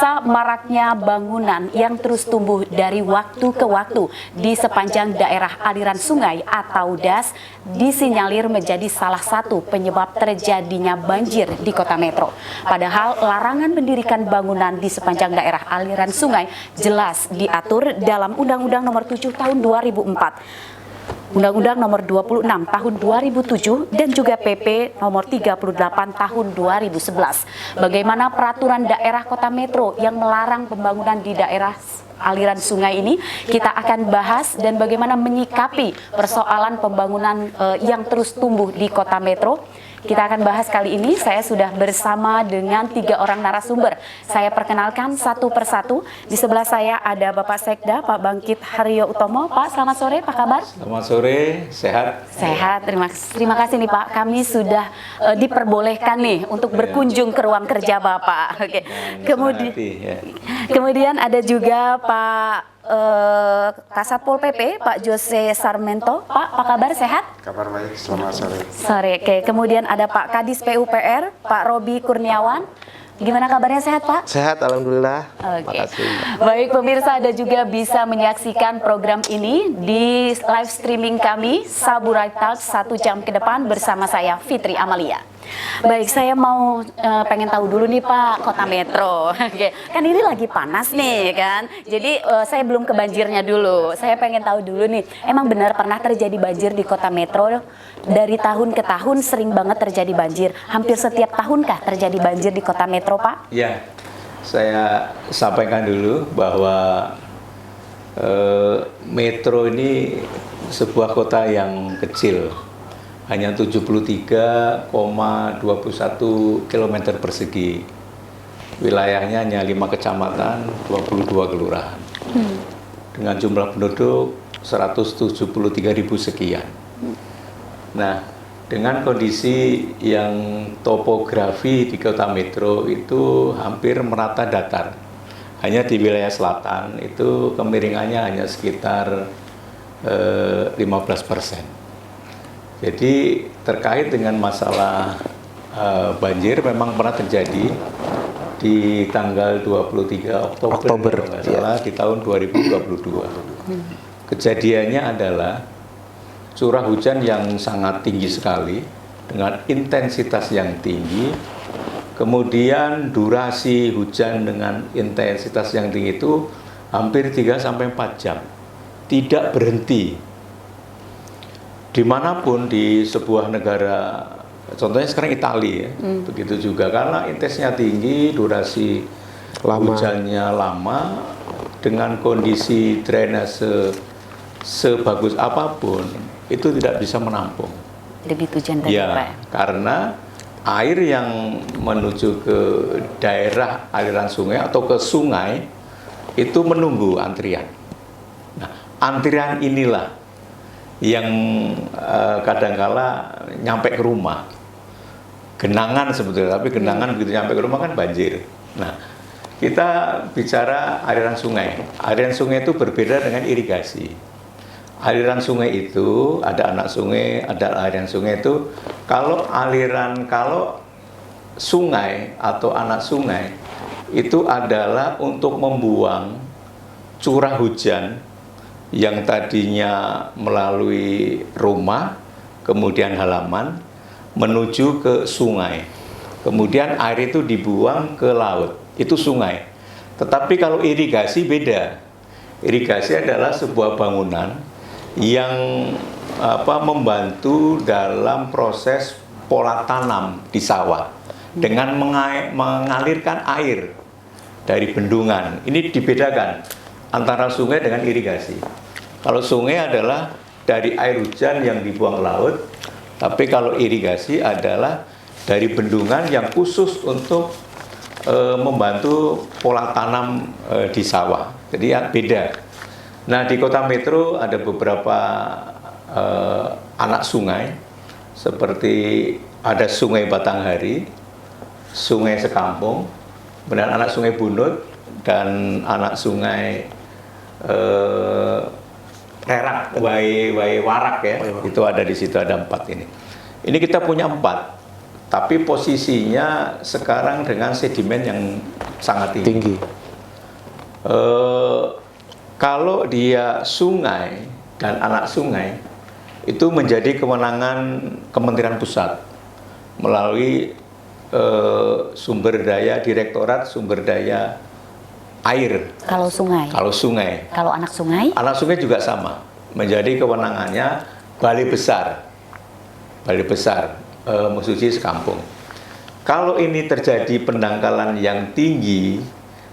Pemirsa, maraknya bangunan yang terus tumbuh dari waktu ke waktu di sepanjang daerah aliran sungai atau DAS disinyalir menjadi salah satu penyebab terjadinya banjir di Kota Metro. Padahal larangan mendirikan bangunan di sepanjang daerah aliran sungai jelas diatur dalam Undang-Undang Nomor 7 Tahun 2004. Undang-Undang Nomor 26 Tahun 2007 dan juga PP Nomor 38 Tahun 2011. Bagaimana peraturan daerah Kota Metro yang melarang pembangunan di daerah aliran sungai ini kita akan bahas, dan bagaimana menyikapi persoalan pembangunan yang terus tumbuh di Kota Metro. Kita akan bahas kali ini. Saya sudah bersama dengan 3 orang narasumber. Saya perkenalkan satu persatu. Di sebelah saya ada Bapak Sekda, Pak Bangkit Haryo Utomo. Pak, selamat sore, apa kabar? Selamat sore, sehat. Sehat, terima kasih nih Pak. Kami sudah diperbolehkan nih untuk berkunjung ke ruang kerja Bapak. Oke. Kemudian ada juga Pak Kasat Pol PP, Pak Jose Sarmento. Pak, apa kabar, sehat? Kabar baik, selamat sore. Sore, oke. Kemudian ada Pak Kadis PUPR, Pak Robi Kurniawan. Gimana kabarnya, sehat Pak? Sehat, alhamdulillah. Oke. Baik pemirsa, Anda juga bisa menyaksikan program ini di live streaming kami Saburai Talks 1 jam ke depan bersama saya Fitri Amalia. Baik, saya mau pengen tahu dulu nih Pak, Kota Metro. Oke, kan ini lagi panas nih kan. Jadi saya belum ke banjirnya dulu. Saya pengen tahu dulu nih, emang benar pernah terjadi banjir di Kota Metro? Dari tahun ke tahun sering banget terjadi banjir. Hampir setiap tahunkah terjadi banjir di Kota Metro, Pak? Ya, saya sampaikan dulu bahwa Metro ini sebuah kota yang kecil. Hanya 73,21 km persegi. Wilayahnya hanya 5 kecamatan, 22 kelurahan. Dengan jumlah penduduk 173.000 sekian. Nah, dengan kondisi yang topografi di Kota Metro itu hampir merata datar. Hanya di wilayah selatan itu kemiringannya hanya sekitar 15%. Jadi terkait dengan masalah banjir memang pernah terjadi di tanggal 23 Oktober ya, di tahun 2022. Kejadiannya adalah curah hujan yang sangat tinggi sekali dengan intensitas yang tinggi. Kemudian durasi hujan dengan intensitas yang tinggi itu hampir 3-4 jam. Tidak berhenti. Dimanapun di sebuah negara, contohnya sekarang Italia, begitu juga karena intensnya tinggi, durasi hujannya lama, dengan kondisi drainase sebagus apapun itu tidak bisa menampung. Debit hujan tadi, ya, Pak. Karena air yang menuju ke daerah aliran sungai atau ke sungai itu menunggu antrian. Nah, antrian inilah yang kadangkala nyampe ke rumah. Genangan sebetulnya, tapi genangan begitu nyampe ke rumah kan banjir. Nah, kita bicara aliran sungai. Aliran sungai itu berbeda dengan irigasi. Aliran sungai itu ada anak sungai, ada aliran sungai itu. Kalau sungai atau anak sungai itu adalah untuk membuang curah hujan yang tadinya melalui rumah, kemudian halaman, menuju ke sungai. Kemudian air itu dibuang ke laut, itu sungai. Tetapi kalau irigasi beda. Irigasi adalah sebuah bangunan yang membantu dalam proses pola tanam di sawah dengan mengalirkan air dari bendungan. Ini dibedakan antara sungai dengan irigasi. Kalau sungai adalah dari air hujan yang dibuang ke laut, tapi kalau irigasi adalah dari bendungan yang khusus untuk membantu pola tanam di sawah. Jadi ya beda. Nah, di Kota Metro ada beberapa anak sungai, seperti ada Sungai Batanghari, Sungai Sekampung, kemudian anak Sungai Bunut, dan anak Sungai Rerak, Warak ya, itu ada di situ, ada 4 ini. Ini kita punya 4, tapi posisinya sekarang dengan sedimen yang sangat tinggi. Kalau dia sungai dan anak sungai, itu menjadi kewenangan Kementerian Pusat melalui Direktorat Sumber Daya Air. Kalau sungai. Kalau sungai. Kalau anak sungai? Anak sungai juga sama, menjadi kewenangannya Balai Besar. Balai Besar, Mesuji Sekampung. Kalau ini terjadi pendangkalan yang tinggi,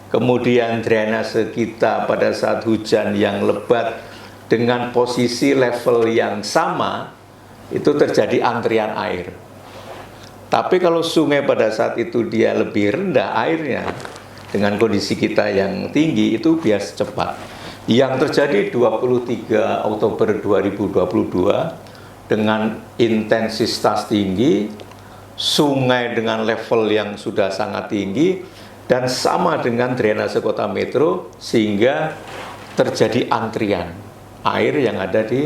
kemudian drainase kita pada saat hujan yang lebat dengan posisi level yang sama, itu terjadi antrian air. Tapi kalau sungai pada saat itu dia lebih rendah airnya, dengan kondisi kita yang tinggi, itu biasa cepat. Yang terjadi 23 Oktober 2022 dengan intensitas tinggi, sungai dengan level yang sudah sangat tinggi, dan sama dengan drainase kota Metro, sehingga terjadi antrian air yang ada di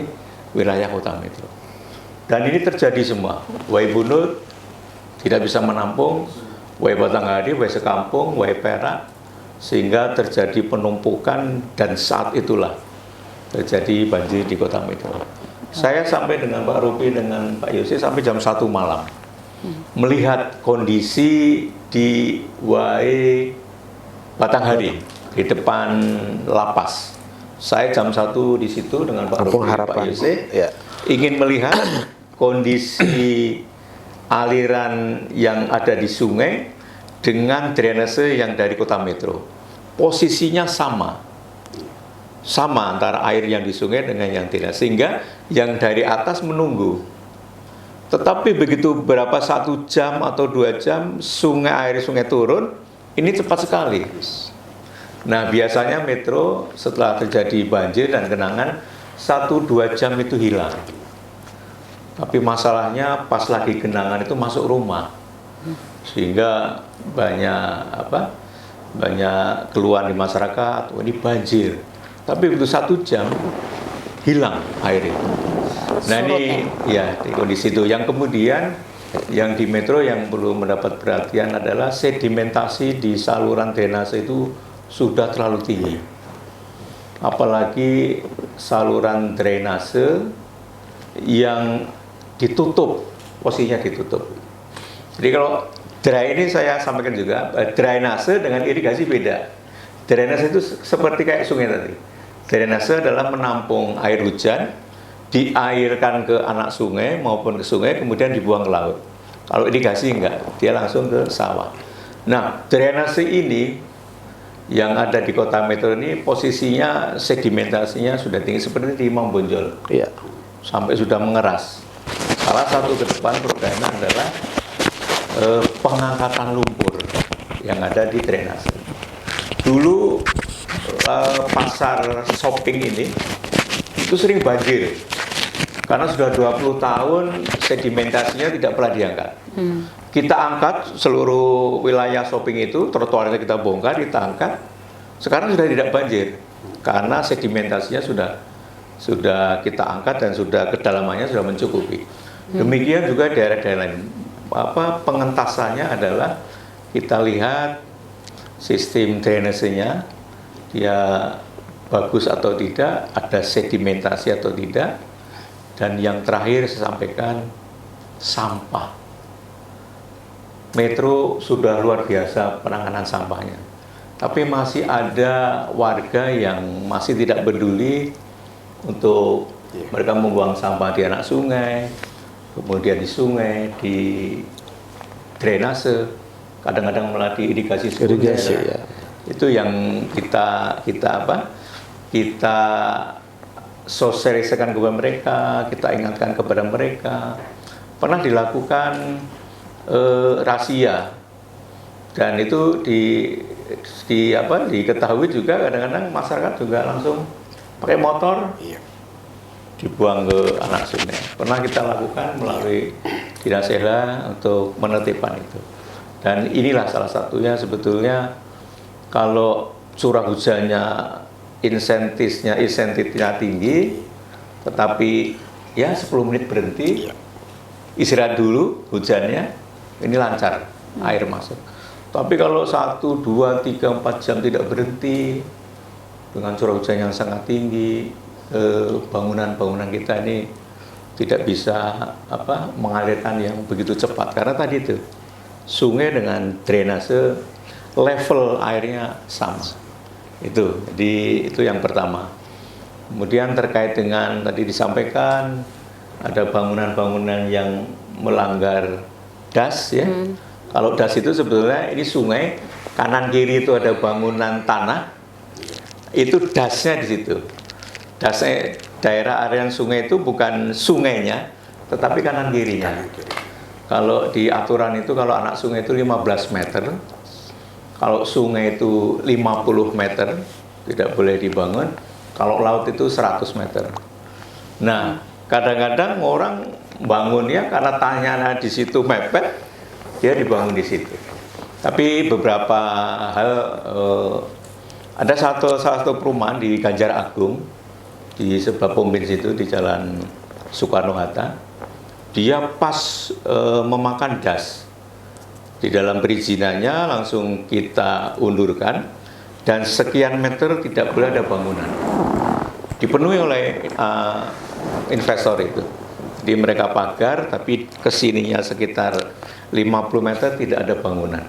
wilayah kota Metro. Dan ini terjadi semua. Wai Bunut tidak bisa menampung, Wai Batanghari, Wai Sekampung, Wai Perak, sehingga terjadi penumpukan, dan saat itulah terjadi banjir di kota Metro. Saya sampai dengan Pak Rupi dengan Pak Yose sampai jam 1 malam melihat kondisi di Wai Batanghari di depan lapas. Saya jam 1 di situ dengan Pak Rupi, Pak Yose, ingin melihat kondisi aliran yang ada di sungai dengan drainase yang dari kota Metro. Posisinya sama antara air yang di sungai dengan yang tidak, sehingga yang dari atas menunggu. Tetapi begitu berapa 1 jam atau 2 jam air sungai turun, ini cepat sekali. Nah, biasanya Metro setelah terjadi banjir dan genangan 1-2 jam itu hilang. Tapi masalahnya pas lagi genangan itu masuk rumah, sehingga banyak keluhan di masyarakat, ini banjir. Tapi begitu 1 jam hilang air itu. Nah, ini ya di kondisi itu. Yang kemudian yang di Metro yang perlu mendapat perhatian adalah sedimentasi di saluran drainase itu sudah terlalu tinggi. Apalagi saluran drainase yang ditutup, posisinya ditutup. Jadi kalau ini saya sampaikan juga, drainase dengan irigasi beda. Drainase itu seperti kayak sungai tadi. Drainase adalah menampung air hujan, diairkan ke anak sungai maupun ke sungai, kemudian dibuang ke laut. Kalau irigasi enggak, dia langsung ke sawah. Nah, drainase ini yang ada di kota Metro ini posisinya sedimentasinya sudah tinggi seperti di Imam Bonjol. Iya. Sampai sudah mengeras. Salah satu ke depan programnya adalah pengangkatan lumpur yang ada di drainase. Dulu pasar shopping ini itu sering banjir karena sudah 20 tahun sedimentasinya tidak pernah diangkat. Kita angkat seluruh wilayah shopping itu, trotoarnya kita bongkar, kita angkat. Sekarang sudah tidak banjir karena sedimentasinya sudah kita angkat dan sudah kedalamannya sudah mencukupi. Demikian juga daerah-daerah lain. Pengentasannya adalah kita lihat sistem drainasenya, dia bagus atau tidak, ada sedimentasi atau tidak, dan yang terakhir saya sampaikan sampah. Metro sudah luar biasa penanganan sampahnya, tapi masih ada warga yang masih tidak peduli untuk mereka membuang sampah di anak sungai, kemudian di sungai, di drainase, kadang-kadang melalui irigasi sekunder. Itu yang kita sosialisasikan kepada mereka, kita ingatkan kepada mereka. Pernah dilakukan rahasia, dan itu diketahui juga, kadang-kadang masyarakat juga langsung pakai motor dibuang ke anak sungai. Pernah kita lakukan melalui Dinas Ela untuk menertibkan itu. Dan inilah salah satunya sebetulnya, kalau curah hujannya insentifnya tinggi, tetapi ya 10 menit berhenti, istirahat dulu hujannya, ini lancar air masuk. Tapi kalau 1, 2, 3, 4 jam tidak berhenti dengan curah hujan yang sangat tinggi, bangunan-bangunan kita ini tidak bisa mengalirkan yang begitu cepat karena tadi itu sungai dengan drainase level airnya sama. Itu yang pertama. Kemudian terkait dengan tadi disampaikan ada bangunan-bangunan yang melanggar das ya. Kalau das itu sebetulnya ini sungai, kanan kiri itu ada bangunan tanah. Itu dasnya di situ. Dasnya daerah area sungai itu bukan sungainya, tetapi kanan kirinya. Kalau di aturan itu kalau anak sungai itu 15 meter, kalau sungai itu 50 meter, tidak boleh dibangun. Kalau laut itu 100 meter. Nah, kadang-kadang orang bangunnya karena tanahnya di situ mepet, dia dibangun di situ. Tapi beberapa hal, ada salah satu perumahan di Ganjar Agung, di sebelah pom bensin itu di Jalan Soekarno-Hatta, dia pas memakan das. Di dalam perizinannya langsung kita undurkan, dan sekian meter tidak boleh ada bangunan. Dipenuhi oleh investor itu. Jadi mereka pagar, tapi kesininya sekitar 50 meter tidak ada bangunan.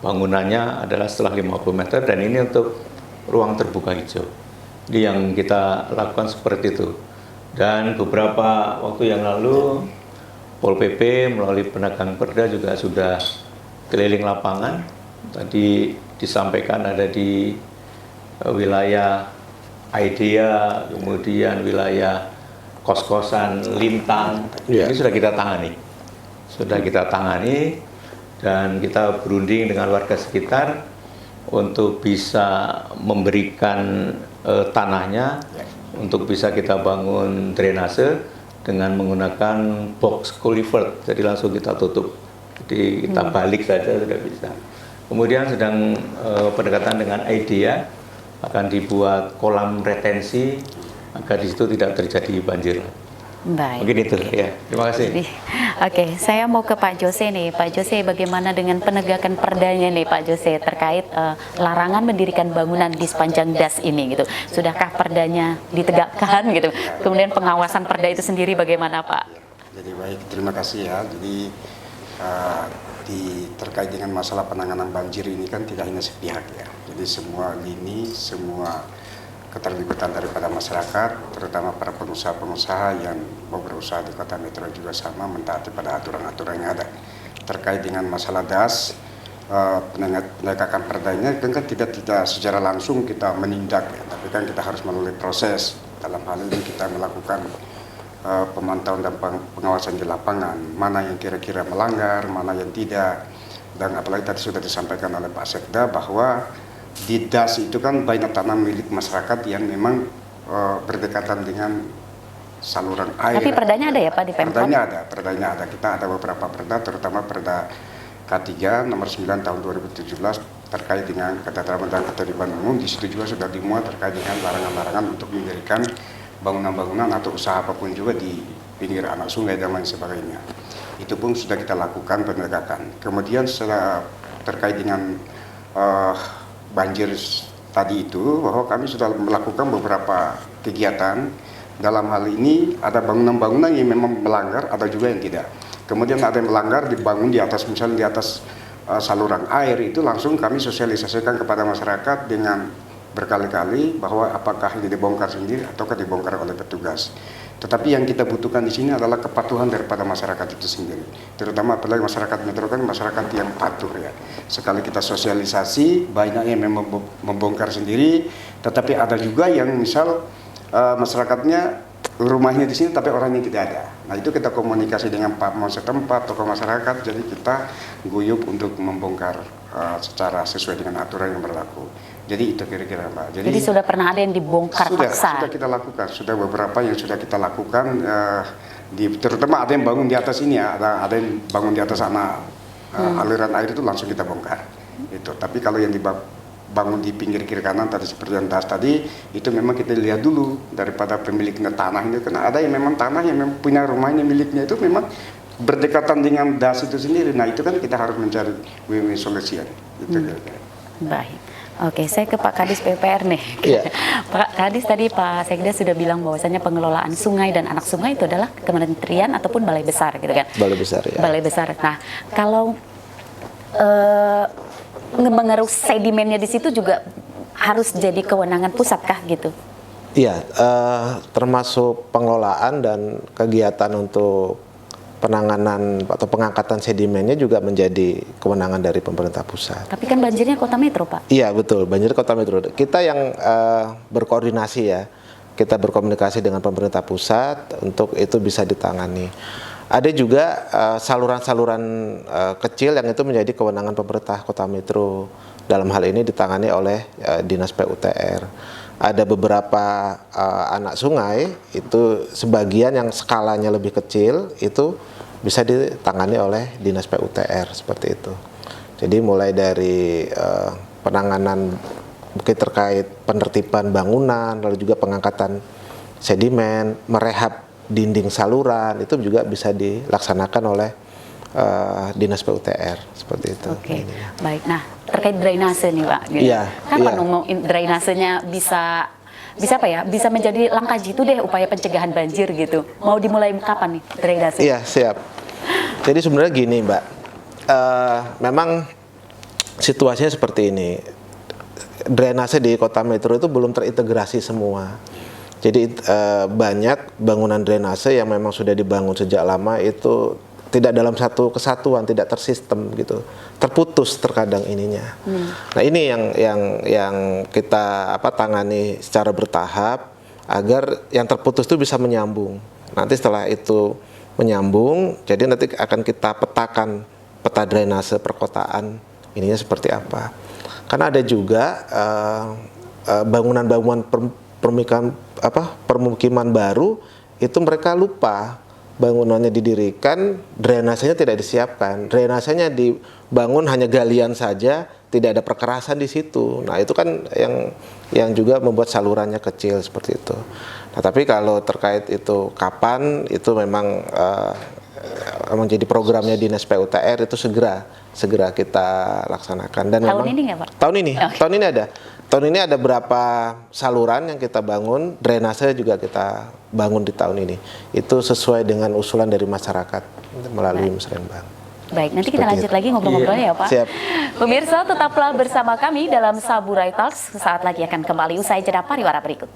Bangunannya adalah setelah 50 meter, dan ini untuk ruang terbuka hijau. Jadi yang kita lakukan seperti itu. Dan beberapa waktu yang lalu, Pol PP melalui penegang perda juga sudah keliling lapangan. Tadi disampaikan ada di wilayah Aidea, kemudian wilayah kos-kosan Lintang. Ini sudah kita tangani, dan kita berunding dengan warga sekitar untuk bisa memberikan tanahnya, untuk bisa kita bangun drainase dengan menggunakan box culvert. Jadi langsung kita tutup. Jadi kita balik saja sudah bisa. Kemudian sedang pendekatan dengan IDEA, akan dibuat kolam retensi agar di situ tidak terjadi banjir. Baik. Mungkin itu ya. Terima kasih. Oke, saya mau ke Pak Jose nih. Pak Jose, bagaimana dengan penegakan perdanya nih Pak Jose terkait larangan mendirikan bangunan di sepanjang das ini gitu. Sudahkah perdanya ditegakkan gitu? Kemudian pengawasan perda itu sendiri bagaimana Pak? Jadi baik, terima kasih ya. Jadi terkait dengan masalah penanganan banjir ini kan tidak hanya sepihak ya. Jadi semua lini, semua keterlibatan daripada masyarakat, terutama para pengusaha-pengusaha yang mau berusaha di Kota Metro juga sama mentaati pada aturan-aturan yang ada. Terkait dengan masalah das, penegakan perdanya kan tidak secara langsung kita menindak ya, tapi kan kita harus melalui proses. Dalam hal ini kita melakukan pemantauan dan pengawasan di lapangan, mana yang kira-kira melanggar, mana yang tidak. Dan apalagi tadi sudah disampaikan oleh Pak Sekda bahwa di das itu kan banyak tanah milik masyarakat yang memang berdekatan dengan saluran air. Tapi perdanya ada ya Pak di Pemkot? Perdanya ada. Kita ada beberapa perda, terutama Perda K3 nomor 9 tahun 2017 terkait dengan ketentraman dan ketertiban umum. Di situ juga sudah dimuat terkait dengan larangan-larangan untuk mendirikan bangunan-bangunan atau usaha apapun juga di pinggir anak sungai dan lain sebagainya. Itu pun sudah kita lakukan penegakan. Kemudian setelah terkait dengan banjir tadi itu, bahwa kami sudah melakukan beberapa kegiatan. Dalam hal ini ada bangunan-bangunan yang memang melanggar, ada juga yang tidak. Kemudian ada yang melanggar dibangun di atas, misalnya di atas saluran air, itu langsung kami sosialisasikan kepada masyarakat dengan berkali-kali bahwa apakah ini dibongkar sendiri ataukah dibongkar oleh petugas. Tetapi yang kita butuhkan di sini adalah kepatuhan daripada masyarakat itu sendiri. Terutama apalagi masyarakat Metro kan masyarakat yang patuh ya. Sekali kita sosialisasi, banyak yang memang membongkar sendiri, tetapi ada juga yang misal masyarakatnya rumahnya di sini tapi orangnya tidak ada. Nah itu kita komunikasi dengan Pak Mon setempat, tokoh masyarakat, jadi kita guyup untuk membongkar secara sesuai dengan aturan yang berlaku. Jadi itu kira-kira Mbak. Jadi sudah pernah ada yang dibongkar paksa? Sudah kita lakukan, sudah beberapa yang sudah kita lakukan, terutama ada yang bangun di atas ini ya, ada yang bangun di atas aliran air itu langsung kita bongkar. Itu. Tapi kalau yang dibangun di pinggir kiri kanan tadi seperti yang das tadi, itu memang kita lihat dulu daripada pemiliknya tanah ini, karena ada yang memang tanah yang memang punya rumahnya miliknya itu memang berdekatan dengan das itu sendiri. Nah itu kan kita harus mencari win-win solution. Gitu kira-kira. Baik. Oke, saya ke Pak Kadis PUPR nih. Iya. Pak Kadis, tadi Pak Sekda sudah bilang bahwasannya pengelolaan sungai dan anak sungai itu adalah kementerian ataupun balai besar gitu kan. Balai besar ya. Balai besar. Nah, kalau mengeruk sedimennya di situ juga harus jadi kewenangan pusat kah gitu? Iya, termasuk pengelolaan dan kegiatan untuk penanganan atau pengangkatan sedimennya juga menjadi kewenangan dari pemerintah pusat. Tapi kan banjirnya kota metro, Pak. Iya betul, banjir kota metro. Kita yang berkoordinasi ya, kita berkomunikasi dengan pemerintah pusat untuk itu bisa ditangani. Ada juga saluran-saluran kecil yang itu menjadi kewenangan pemerintah kota metro. Dalam hal ini ditangani oleh Dinas PUTR. Ada beberapa anak sungai itu sebagian yang skalanya lebih kecil itu bisa ditangani oleh Dinas PUTR seperti itu. Jadi mulai dari penanganan mungkin terkait penertiban bangunan, lalu juga pengangkatan sedimen, merehab dinding saluran itu juga bisa dilaksanakan oleh Dinas PUTR seperti itu. Oke, baik. Nah, terkait drainase nih Pak. Gitu. Iya. Kapan Iya. ngomongin drainasenya bisa apa ya? Bisa menjadi langkah jitu deh upaya pencegahan banjir gitu. Mau dimulai kapan nih drainase? Iya, siap. Jadi sebenarnya gini, Mbak. Memang situasinya seperti ini. Drainase di kota metro itu belum terintegrasi semua. Jadi banyak bangunan drainase yang memang sudah dibangun sejak lama itu tidak dalam satu kesatuan, tidak tersistem gitu, terputus terkadang ininya. Nah ini yang kita tangani secara bertahap agar yang terputus itu bisa menyambung. Nanti setelah itu menyambung, jadi nanti akan kita petakan peta drainase perkotaan ininya seperti apa. Karena ada juga bangunan-bangunan permukiman baru itu mereka lupa bangunannya didirikan, drainasenya tidak disiapkan. Drainasenya dibangun hanya galian saja, tidak ada perkerasan di situ. Nah, itu kan yang juga membuat salurannya kecil seperti itu. Nah, tapi kalau terkait itu kapan itu memang menjadi programnya Dinas PUTR itu segera kita laksanakan dan Tahun memang ini nggak, Pak? Tahun ini. Okay. Tahun ini ada. Tahun ini ada berapa saluran yang kita bangun, drainase juga kita bangun di tahun ini. Itu sesuai dengan usulan dari masyarakat melalui Musrenbang. Baik, nanti kita Seperti lanjut itu. lagi ngobrol-ngobrolnya ya Pak. Siap. Pemirsa, tetaplah bersama kami dalam Saburai Talks. Sesaat lagi akan kembali usai jeda pariwara berikut.